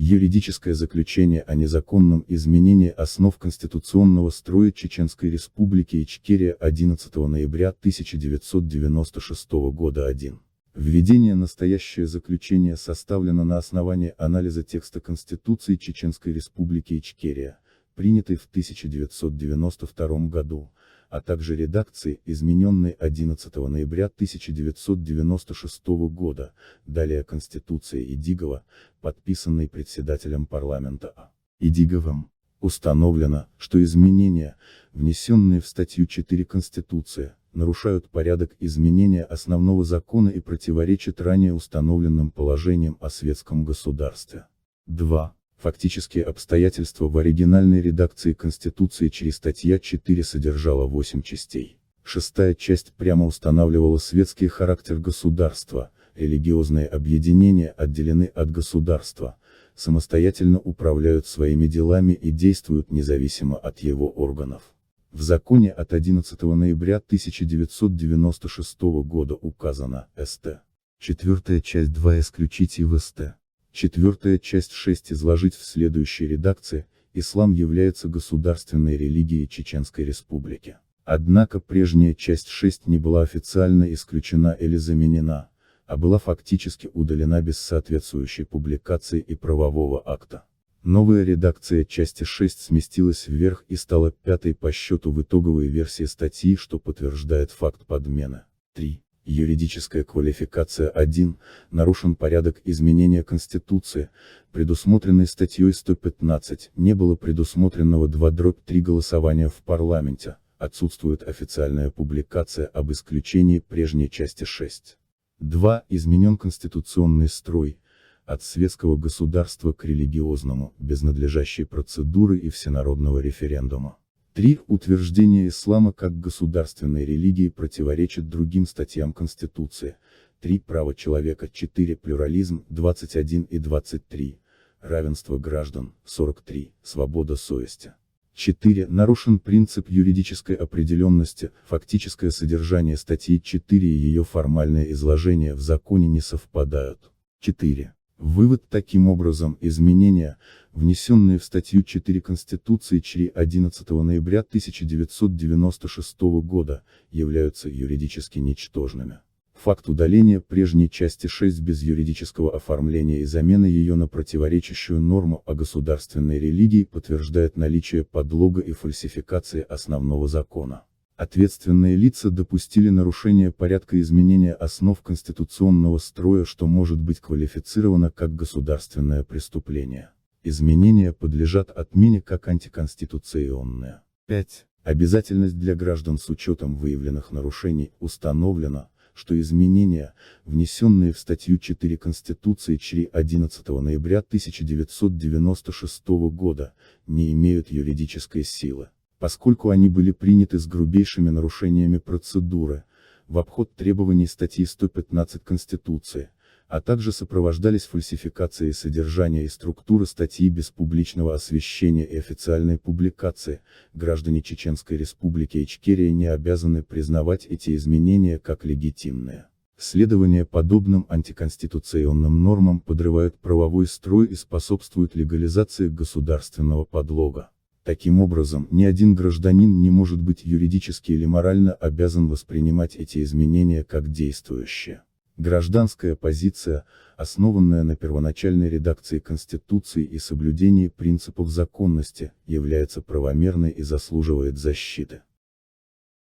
Юридическое заключение о незаконном изменении основ конституционного строя Чеченской Республики Ичкерия 11 ноября 1996 года 1. Введение. Настоящее заключение составлено на основании анализа текста Конституции Чеченской Республики Ичкерия, принятой в 1992 году, а также редакции, измененной 11 ноября 1996 года, далее Конституции Идигова, подписанной председателем парламента А. Идиговым. Установлено, что изменения, внесенные в статью 4 Конституции, нарушают порядок изменения основного закона и противоречат ранее установленным положениям о светском государстве. 2. Фактические обстоятельства. В оригинальной редакции Конституции статья 4 содержала 8 частей. Шестая часть прямо устанавливала светский характер государства, религиозные объединения отделены от государства, самостоятельно управляют своими делами и действуют независимо от его органов. В законе от 11 ноября 1996 года указано «Ст. 4 часть 2 исключить и в Ст. 4 часть 6 изложить в следующей редакции: ислам является государственной религией Чеченской Республики. Однако прежняя часть 6 не была официально исключена или заменена, а была фактически удалена без соответствующей публикации и правового акта. Новая редакция части 6 сместилась вверх и стала пятой по счету в итоговой версии статьи, что подтверждает факт подмены. 3. Юридическая квалификация. 1. Нарушен порядок изменения Конституции, предусмотренный статьей 115, не было предусмотренного 2/3 голосования в парламенте, отсутствует официальная публикация об исключении прежней части 6. 2. Изменен конституционный строй, от светского государства к религиозному, без надлежащей процедуры и всенародного референдума. 3. Утверждение ислама как государственной религии противоречит другим статьям Конституции. 3. Право человека. 4. Плюрализм. 21 и 23. Равенство граждан. 43. Свобода совести. 4. Нарушен принцип юридической определенности, фактическое содержание статьи 4 и ее формальное изложение в законе не совпадают. 4. Вывод. Таким образом, изменения, внесенные в статью 4 Конституции ЧРИ 11 ноября 1996 года, являются юридически ничтожными. Факт удаления прежней части 6 без юридического оформления и замены ее на противоречащую норму о государственной религии подтверждает наличие подлога и фальсификации основного закона. Ответственные лица допустили нарушение порядка изменения основ конституционного строя, что может быть квалифицировано как государственное преступление. Изменения подлежат отмене как антиконституционные. 5. Обязательность для граждан с учетом выявленных нарушений. Установлено, что изменения, внесенные в статью 4 Конституции ЧРИ 11 ноября 1996 года, не имеют юридической силы, поскольку они были приняты с грубейшими нарушениями процедуры, в обход требований статьи 115 Конституции, а также сопровождались фальсификацией содержания и структуры статьи без публичного освещения и официальной публикации. Граждане Чеченской Республики Ичкерия не обязаны признавать эти изменения как легитимные. Следование подобным антиконституционным нормам подрывает правовой строй и способствует легализации государственного подлога. Таким образом, ни один гражданин не может быть юридически или морально обязан воспринимать эти изменения как действующие. Гражданская позиция, основанная на первоначальной редакции Конституции и соблюдении принципов законности, является правомерной и заслуживает защиты.